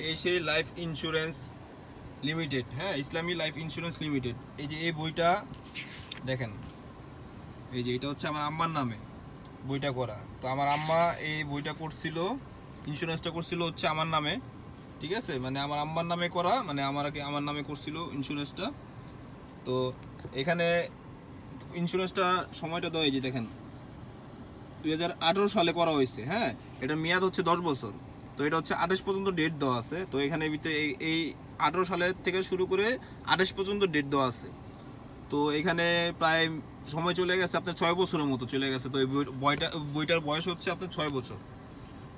এই সেই life insurance limited, হ্যাঁ, ইসলামী লাইফ ইন্স্যুরেন্স লিমিটেড। এই যে এই বইটা দেখেন, এই যে এটা হচ্ছে আমার আম্মার নামে বইটা করা। তো আমার আম্মা এই বইটা করছিল, ইন্স্যুরেন্সটা করছিল হচ্ছে আমার নামে, ঠিক আছে, মানে আমার আম্মার নামে করা, মানে আমার নামে করছিল ইন্স্যুরেন্সটা। তো এখানে ইন্স্যুরেন্সটা সময়টা দেওয়া, এই যে দেখেন 2018 সালে করা হয়েছে, হ্যাঁ, এটার মেয়াদ হচ্ছে 10 বছর। তো এটা হচ্ছে 28 পর্যন্ত ডেট দেওয়া আছে। তো এখানে ভিতরে এই 18 সালের থেকে শুরু করে 28 পর্যন্ত ডেট দেওয়া আছে। তো এখানে প্রায় সময় চলে গেছে আপনার 6 বছরের মতো চলে গেছে। তো এই বইটার বয়স হচ্ছে আপনার 6 বছর।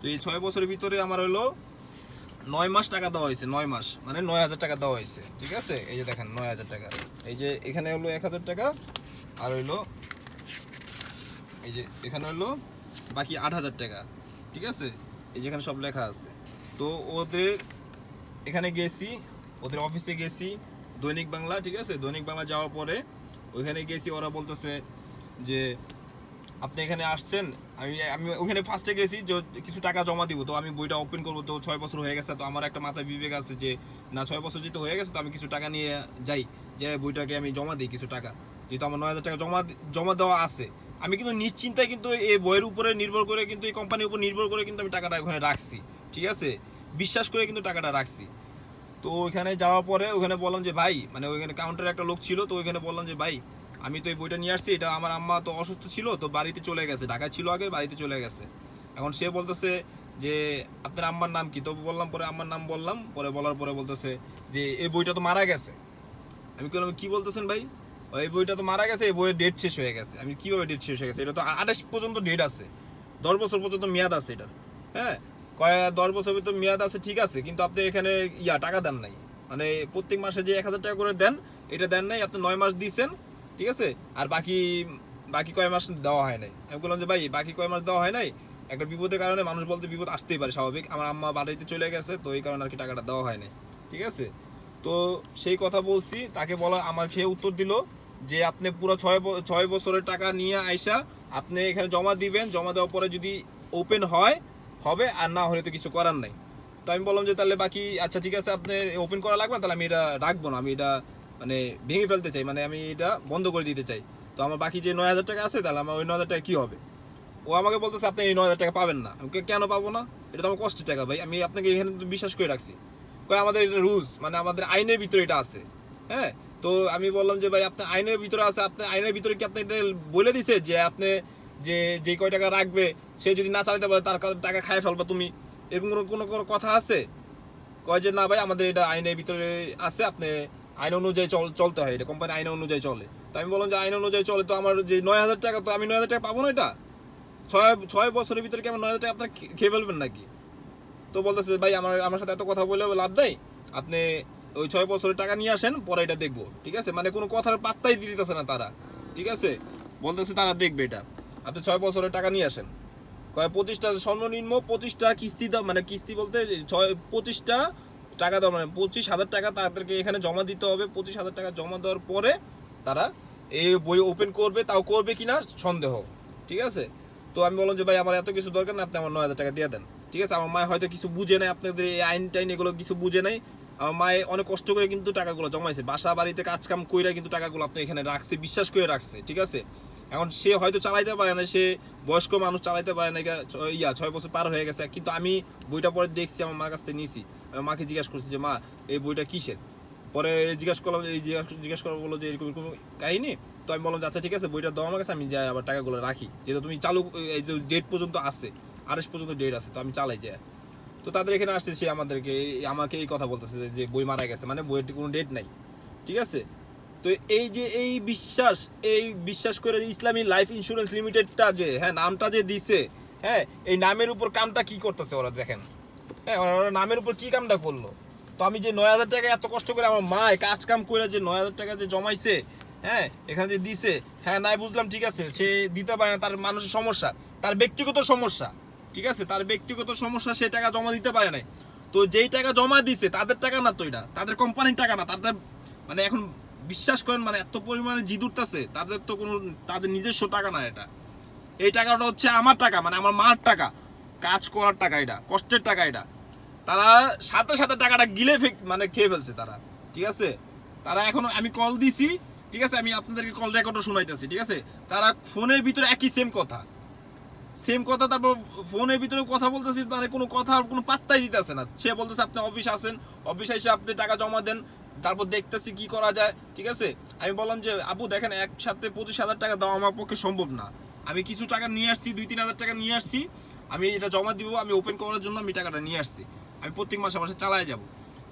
তো এই 6 বছরের ভিতরে আমার হলো 9 মাস টাকা দেওয়া হয়েছে, 9 মাস মানে 9,000 টাকা দেওয়া হয়েছে, ঠিক আছে। এই যে দেখেন 9,000 টাকা, এই যে এখানে হলো 1,000 টাকা, আর হইলো এই যে এখানে হলো বাকি 8,000 টাকা, ঠিক আছে। এই যেখানে সব লেখা আছে। তো ওদের এখানে গেছি, ওদের অফিসে গেছি, দৈনিক বাংলা, ঠিক আছে। দৈনিক বাংলা যাওয়ার পরে ওইখানে গেছি, ওরা বলতেছে যে আপনি এখানে আসছেন। আমি আমি ওখানে ফার্স্টে গেছি যে কিছু টাকা জমা দিব, তো আমি বইটা ওপেন করবো। তো 6 বছর হয়ে গেছে, তো আমার একটা মাথায় বিবেক আছে যে না, 6 বছর যেহেতু হয়ে গেছে, তো আমি কিছু টাকা নিয়ে যাই, যে বইটাকে আমি জমা দিই কিছু টাকা, যেহেতু আমার 9,000 টাকা জমা দেওয়া আছে। আমি কিন্তু নিশ্চিন্তায় কিন্তু এই বইয়ের উপরে নির্ভর করে, কিন্তু এই কোম্পানির উপর নির্ভর করে কিন্তু আমি টাকাটা ওখানে রাখছি, ঠিক আছে, বিশ্বাস করে কিন্তু টাকাটা রাখছি। তো ওইখানে যাওয়ার পরে ওখানে বললাম যে ভাই, মানে ওইখানে কাউন্টারে একটা লোক ছিল, তো ওইখানে বললাম যে ভাই, আমি তো এই বইটা নিয়ে আসছি, এটা আমার আম্মা তো অসুস্থ ছিল, তো বাড়িতে চলে গেছে, ঢাকায় ছিল আগে, বাড়িতে চলে গেছে। এখন সে বলতেছে যে আপনার আম্মার নাম কি? তো বললাম, পরে আম্মার নাম বললাম, পরে বলার পরে বলতেছে যে এই বইটা তো মারা গেছে। আমি বললাম কি বলতেছেন ভাই? এই বইটা তো মারা গেছে, এই বইয়ের ডেট শেষ হয়ে গেছে। আমি কিভাবে ডেট শেষ হয়ে গেছে? এটা তো 28 পর্যন্ত ডেট আছে, 10 বছর পর্যন্ত মেয়াদ আছে এটার, হ্যাঁ, 10 বছর তো মেয়াদ আছে, ঠিক আছে, কিন্তু আপনি এখানে টাকা দেন নাই, মানে প্রত্যেক মাসে যে 1,000 টাকা করে দেন, এটা দেন নাই। আপনি 9 মাস দিয়েছেন, ঠিক আছে, আর বাকি বাকি কয় মাস দেওয়া হয় নাই। আমি বললাম যে ভাই, বাকি কয় মাস দেওয়া হয় নাই, একটা বিপদের কারণে, মানুষ বলতে বিপদ আসতেই পারে, স্বাভাবিক, আমার আম্মা বাড়িতে চলে গেছে, তো এই কারণে আর কি টাকাটা দেওয়া হয় নাই, ঠিক আছে। তো সেই কথা বলছি তাকে, বলা আমার সে উত্তর দিল যে আপনি পুরো 6 বছরের টাকা নিয়ে আইসা আপনি এখানে জমা দিবেন, জমা দেওয়ার পরে যদি ওপেন হয় হবে, আর না হলে তো কিছু করার নাই। তো আমি বললাম যে তাহলে বাকি, আচ্ছা ঠিক আছে, আপনি ওপেন করা লাগবে না, তাহলে আমি এটা রাখবো না, আমি এটা মানে ভেঙে ফেলতে চাই, মানে আমি এটা বন্ধ করে দিতে চাই। তো আমার বাকি যে 9,000 টাকা আছে, তাহলে আমার ওই 9,000 টাকা কী হবে? ও আমাকে বলতেছে আপনি এই 9,000 টাকা পাবেন না। আমি কেন পাবো না? এটা তো আমার কষ্টের টাকা ভাই, আমি আপনাকে এখানে বিশ্বাস করে রাখছি। আমাদের এটা রুলস, মানে আমাদের আইনের ভিতরে এটা আছে, হ্যাঁ। তো আমি বললাম যে ভাই, আপনার আইনের ভিতরে আছে, আপনার আইনের ভিতরে কি আপনি এটা বলে দিছে যে আপনি যে কয় টাকা রাখবে, সে যদি না চালাতে পারে তার টাকা খায় ফেলবা তুমি, এরকম কোনো কোনো কথা আছে? কয় যে না ভাই, আমাদের এটা আইনের ভিতরে আছে, আপনি আইন অনুযায়ী চলতে হয়, এটা কোম্পানি আইন অনুযায়ী চলে। তো আমি বললাম যে আইন অনুযায়ী চলে, তো আমার যে 9,000 টাকা, তো আমি 9,000 টাকা পাবো না? এটা 6 বছরের ভিতরে কি আমার 9,000 টাকা আপনার খেয়ে ফেলবেন নাকি? তো বলতেছে ভাই, আমার সাথে এত কথা বলে লাভ নেই, আপনি ওই 6 বছরের টাকা নিয়ে আসেন, পরে এটা দেখবো, ঠিক আছে, মানে কোনো কথার পাত্তাই দিতেছে না তারা, ঠিক আছে, বলতেছে তারা দেখবে এটা, আপনি 6 বছরের টাকা নিয়ে আসেন। 25টা সর্বনিম্ন 25টা কিস্তি দাও, মানে কিস্তি বলতে 25টা টাকা দাও, মানে 25,000 টাকা তাদেরকে এখানে জমা দিতে হবে। 25,000 টাকা জমা দেওয়ার পরে তারা এই বই ওপেন করবে, তাও করবে কিনা সন্দেহ, ঠিক আছে। তো আমি বললাম যে ভাই, আমার এত কিছু দরকার না, আপনি আমার 9,000 টাকা দিয়ে দেন, ঠিক আছে। আমার মা হয়তো কিছু বুঝে নাই, আপনাদের এই আইন টাইন এগুলো কিছু বুঝে নাই। আমার মায়ে অনেক কষ্ট করে কিন্তু টাকাগুলো জমাইছে, বাসা বাড়িতে কাজ কাম কইরা কিন্তু টাকাগুলো আপনি এখানে রাখছে, বিশ্বাস করে রাখছে, ঠিক আছে। এখন সে হয়তো চালাইতে পারে না, সে বয়স্ক মানুষ, চালাইতে পারে না, 6 বছর পার হয়ে গেছে, কিন্তু আমি বইটা পরে দেখছি, আমার মার কাছ থেকে নিয়েছি। আমি মাকে জিজ্ঞাসা করছি যে মা, এই বইটা কিসের? পরে জিজ্ঞাসা করলাম, জিজ্ঞাসা করা বললো যে এরকম এরকম কাহিনী। তো আমি বললাম যে আচ্ছা ঠিক আছে, বইটা দাও আমার কাছে, আমি যাই আবার টাকাগুলো রাখি, যেহেতু তুমি চালু, এই যে ডেট পর্যন্ত আছে, 28 পর্যন্ত ডেট আছে, তো আমি চালাই যাই। তো তাদের এখানে আসছে, সে আমাকে এই কথা বলতেছে যে বই মারা গেছে, মানে বইয়ের কোনো ডেট নাই, ঠিক আছে। তো এই যে এই বিশ্বাস করে ইসলামী লাইফ ইন্স্যুরেন্স লিমিটেডটা যে, হ্যাঁ, নামটা যে দিছে, হ্যাঁ, এই নামের উপর কামটা কি করতেছে ওরা দেখেন, হ্যাঁ, ওরা নামের উপর কি কামটা করলো। তো আমি যে 9,000 টাকা এত কষ্ট করে আমার মা কাজ কাম করে যে 9,000 টাকা যে জমাইছে, হ্যাঁ, এখানে যে দিছে, হ্যাঁ, নাই বুঝলাম, ঠিক আছে, সে দিতে পারে না, তার মানুষের সমস্যা, তার ব্যক্তিগত সমস্যা, ঠিক আছে, তার ব্যক্তিগত সমস্যা, সে টাকা জমা দিতে পারে নাই। তো যেই টাকা জমা দিছে তাদের টাকা না, তো এটা তাদের কোম্পানির টাকা না, তাদের মানে এখন বিশ্বাস করেন, মানে এত পরিমাণে জিদ উঠতেছে, তাদের তো কোনো, তাদের নিজস্ব টাকা না এটা। এই টাকাটা হচ্ছে আমার টাকা, মানে আমার মার টাকা, কাজ করার টাকা, এটা কষ্টের টাকা এটা। তারা সাথে সাথে টাকাটা গিলে মানে খেয়ে ফেলছে তারা, ঠিক আছে। তারা এখন আমি কল দিছি, ঠিক আছে, আমি আপনাদেরকে কল রেকর্ডও শোনাইতেছি, ঠিক আছে। তারা ফোনের ভিতরে একই সেম কথা, তারপর ফোনের ভিতরে কথা বলতেছি, মানে কোনো কথা কোনো পাত্তাই দিতেছে না। সে বলতেছে আপনি অফিস আসেন, অফিস এসে আপনি টাকা জমা দেন, তারপর দেখতেছি কি করা যায়, ঠিক আছে। আমি বললাম যে আপু দেখেন একসাথে 25,000 টাকা দেওয়া আমার পক্ষে সম্ভব না, আমি কিছু টাকা নিয়ে আসছি, 2-3 হাজার টাকা নিয়ে আসছি, আমি এটা জমা দিব, আমি ওপেন করার জন্য আমি টাকাটা নিয়ে আসছি, আমি প্রত্যেক মাসে মাসে চালায় যাব।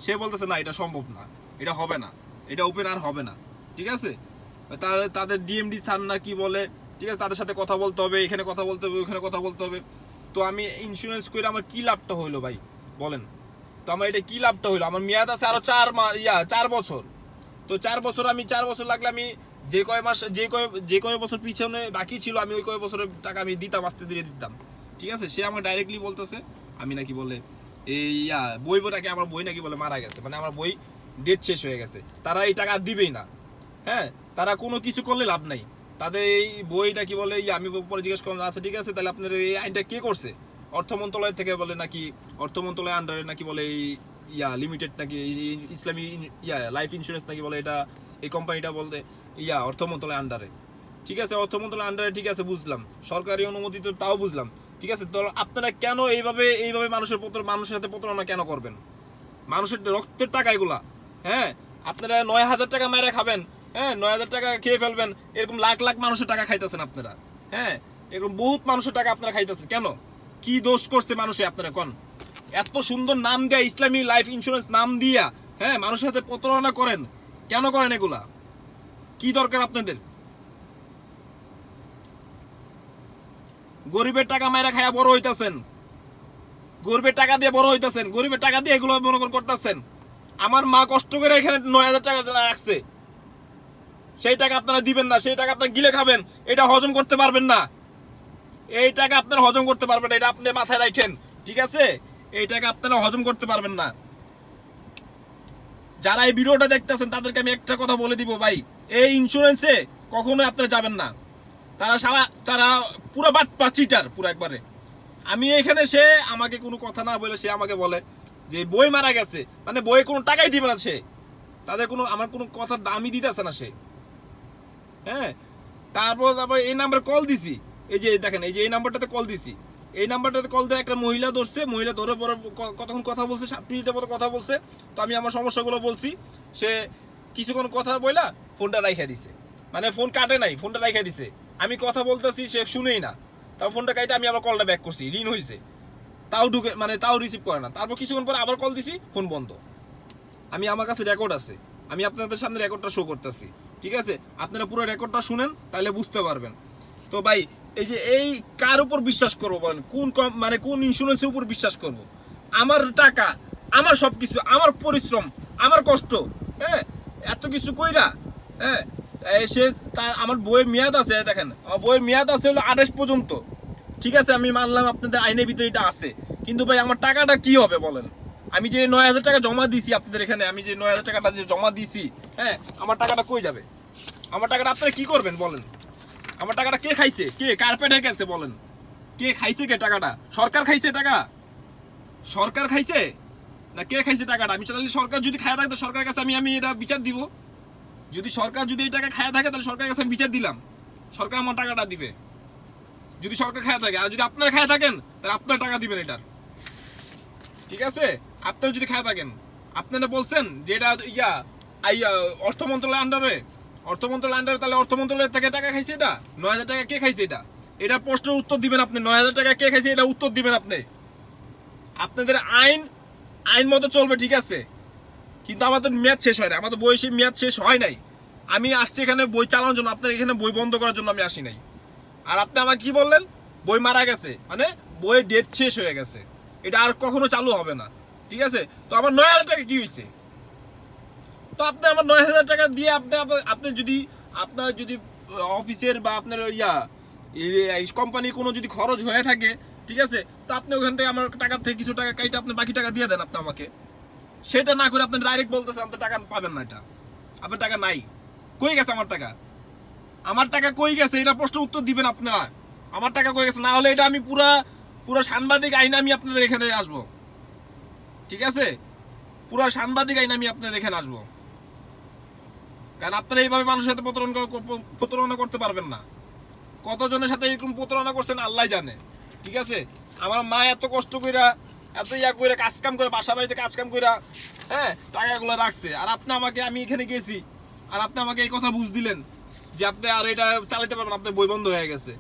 সে বলতেছে না এটা সম্ভব না, এটা হবে না, এটা ওপেন আর হবে না, ঠিক আছে। তাদের ডিএমডি স্যার না কি বলে, ঠিক আছে, তাদের সাথে কথা বলতে হবে, এখানে কথা বলতে হবে, ওইখানে কথা বলতে হবে। তো আমি ইন্স্যুরেন্স করে আমার কি লাভটা হইলো ভাই বলেন তো? আমার এটা কি লাভটা হইলো? আমার মেয়াদ আছে আরো 4 বছর। তো 4 বছর, আমি 4 বছর লাগলে আমি যে কয় বছর পিছনে বাকি ছিল আমি ওই কয় বছরের টাকা আমি দিতাম, আস্তে ধীরে দিতাম, ঠিক আছে। সে আমার ডাইরেক্টলি বলতেছে আমি নাকি বলে এই বইটাকে, আমার বই নাকি বলে মারা গেছে, মানে আমার বই ডেট শেষ হয়ে গেছে, তারা এই টাকা দিবেই না। হ্যাঁ, তারা কোনো কিছু করলে লাভ নাই, তাদের এই বইটা কি বলে আমি পরে জিজ্ঞেস করলাম, আচ্ছা ঠিক আছে, তাহলে আপনার এই আইনটা কে করছে? অর্থ মন্ত্রণালয় থেকে বলে নাকি, অর্থ মন্ত্রণালয়ের আন্ডারে নাকি বলে এই লিমিটেড নাকি ইসলামী লাইফ ইন্স্যুরেন্স নাকি বলে, এটা এই কোম্পানিটা বলতে অর্থ মন্ত্রণালয়ের আন্ডারে, ঠিক আছে। অর্থ মন্ত্রণালয়ের আন্ডারে, ঠিক আছে, বুঝলাম, সরকারি অনুমতি তো তাও বুঝলাম, ঠিক আছে। তো আপনারা কেন এইভাবে মানুষের সাথে প্রতারণা কেন করবেন? মানুষের রক্তের টাকা এগুলা, হ্যাঁ। আপনারা 9,000 টাকা মেরে খাবেন, হ্যাঁ, 9,000 টাকা খেয়ে ফেলবেন, এরকম লাখ লাখ মানুষের টাকা খাইতেছেন আপনারা, হ্যাঁ, এরকম বহুত মানুষের টাকা আপনারা খাইতেছেন কেন? কি দোষ করছে মানুষে আপনারা কোন? এত সুন্দর নাম দেয়া ইসলামী লাইফ ইন্স্যুরেন্স নাম দিয়া, হ্যাঁ, মানুষের সাথে প্রতারণা করেন, কেন করেন এগুলা? কি দরকার আপনাদের? গরিবের টাকা মাইরা খায়া বড় হইতাছেন, গরিবের টাকা দিয়ে বড় হইতাছেন, গরিবের টাকা দিয়ে এগুলো মনে করতেছেন। আমার মা কষ্ট করে এখানে 9,000 টাকা রাখছে, সেই টাকা আপনারা দিবেন না, সেই টাকা আপনারা গিলে খাবেন, এটা হজম করতে পারবেন না, এই টাকা আপনারা হজম করতে পারবেন না, এটা আপনি মাথায় রাখেন, ঠিক আছে। এই টাকা আপনারা হজম করতে পারবেন না। যারা এই ভিডিওটা দেখতেছেন তাদেরকে আমি একটা কথা বলে দিব ভাই, এই ইন্স্যুরেন্সে কখনোই আপনারা যাবেন না, তারা পুরো বাটপা চিটার পুরো একবারে। আমি এখানে, সে আমাকে কোনো কথা না বলে সে আমাকে বলে যে বই মারা গেছে, মানে বই কোনো টাকাই দিবে না সে, তাদের কোনো আমার কোনো কথার দামই দিতেছে না সে, হ্যাঁ। তারপর এই নাম্বারে কল দিছি, এই যে দেখেন, এই যে এই নাম্বারটাতে কল দিছি, এই নাম্বারটাতে কল দিয়ে একটা মহিলা ধরছে, মহিলা ধরে পরে কতক্ষণ কথা বলছে, 7 মিনিটের মতো কথা বলছে। তো আমি আমার সমস্যাগুলো বলছি, সে কিছুক্ষণ কথা বইলা ফোনটা রাইখা দিছে, মানে ফোন কাটে নাই, ফোনটা রাইখা দিছে। আমি কথা বলতেছি, সে শুনেই না, তাও ফোনটা কাটে, আমি আবার কলটা ব্যাক করছি, রিং হয়েছে, তাও ঢুকে, মানে তাও রিসিভ করে না। তারপর কিছুক্ষণ পরে আবার কল দিছি, ফোন বন্ধ। আমার কাছে রেকর্ড আছে, আমি আপনাদের সামনে রেকর্ডটা শো করতেছি, ঠিক আছে। আপনারা পুরো রেকর্ডটা শুনেন, তাহলে বুঝতে পারবেন। তো ভাই, এই যে এই কার উপর বিশ্বাস করবো বলেন? মানে কোন ইন্স্যুরেন্সের উপর বিশ্বাস করব? আমার টাকা, আমার সবকিছু, আমার পরিশ্রম, আমার কষ্ট, হ্যাঁ, এত কিছু কইরা, হ্যাঁ, সে আমার বইয়ের মেয়াদ আছে, দেখেন আমার বইয়ের মেয়াদ আছে হলো 28 পর্যন্ত, ঠিক আছে। আমি মানলাম আপনাদের আইনের ভিতরে এটা আছে, কিন্তু ভাই আমার টাকাটা কি হবে বলেন? আমি যে 9,000 টাকা জমা দিছি আপনাদের এখানে, আমি যে 9,000 টাকাটা যে জমা দিছি, হ্যাঁ, আমার টাকাটা কই যাবে? আমার টাকাটা আপনারা কি করবেন বলেন? আমার টাকাটা কে খাইছে? কে কার্পেটে গেছে বলেন? কে খাইছে? কে টাকাটা? সরকার খাইছে টাকা? সরকার খাইছে না কে খাইছে টাকাটা? আমি চাইলে সরকার যদি খায় থাকে, সরকারের কাছে আমি এটা বিচার দিব। যদি সরকার যদি এই টাকা খায় থাকে, তাহলে সরকারের কাছে আমি বিচার দিলাম, সরকার আমার টাকাটা দিবে। যদি সরকার খায় থাকে, আর যদি আপনারা খায় থাকেন, তাহলে আপনারা টাকা দিবেন এটার, ঠিক আছে। আপনারা যদি খায় থাকেন, আপনারা বলছেন যে এটা অর্থ মন্ত্রণালয়ের আন্ডারে, তাহলে অর্থ মন্ত্রণালয়ের থেকে টাকা খাইছে, এটা 9,000 টাকা কে খাইছে? এটা প্রশ্নের উত্তর দিবেন আপনি। 9,000 টাকা কে খাইছে, এটা উত্তর দিবেন আপনি। আপনাদের আইন মতো চলবে, ঠিক আছে, কিন্তু আমাদের মেয়াদ শেষ হয় না, আমাদের বয়সের মেয়াদ শেষ হয় নাই। আমি আসছি এখানে বই চালানোর জন্য, আপনার এখানে বই বন্ধ করার জন্য আমি আসি নাই। আর আপনি আমাকে কি বললেন? বই মারা গেছে, মানে বইয়ের ডেট শেষ হয়ে গেছে, এটা আর কখনো চালু হবে না, ঠিক আছে। তো আমার 9,000 টাকা কি হয়েছে? তো আপনি আমার 9,000 টাকা দিয়ে আপনি যদি আপনার যদি অফিসের বা আপনার কোম্পানির কোনো যদি খরচ হয়ে থাকে, ঠিক আছে, তো আপনি ওখান থেকে আমার টাকা থেকে কিছু টাকা কাইটা আপনি বাকি টাকা দিয়ে দেন আপনি আমাকে। সেটা না করে আপনি ডাইরেক্ট বলতেছেন আপনি টাকা পাবেন না, এটা আপনার টাকা নাই। কই গেছে আমার টাকা? আমার টাকা কই গেছে, এটা প্রশ্ন উত্তর দিবেন আপনারা। আমার টাকা কই গেছে, না হলে এটা আমি পুরা সাংবাদিক আইনে আমি আপনাদের এখানে আসবো। ঠিক আছে? পুরা সাংবাদিক আইন আমি আপনাদের এখানে আসবো, কারণ আপনারা এইভাবে মানুষের সাথে প্রতারণা করতে পারবেন না। কতজনের সাথে এরকম প্রতারণা করছেন আল্লাহ জানে। ঠিক আছে, আমার মা এত কষ্ট কইরা এত ইয়া কইরা কাজ কাম করে, বাসা বাড়িতে কাজ কাম কইরা হ্যাঁ টাকাগুলো রাখছে, আর আপনি আমাকে, আমি এখানে গেছি আর আপনি আমাকে এই কথা বুঝ দিলেন যে আপনি আর এটা চালাতে পারবেন, আপনার বই বন্ধ হয়ে গেছে।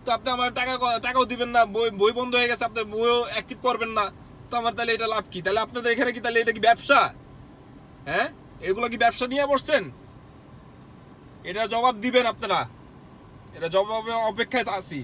তো আপনি আমার টাকাও দিবেন না, বই বন্ধ হয়ে গেছে, আপনি বইও অ্যাক্টিভ করবেন না। তো আমার তাহলে এটা লাভ কি? তাহলে আপনাদের এখানে কি, তাহলে এটা কি ব্যবসা? হ্যাঁ, এগুলো কি ব্যবসা নিয়ে বসছেন? এটা জবাব দিবেন আপনারা, এটা জবাবের অপেক্ষায় আছি।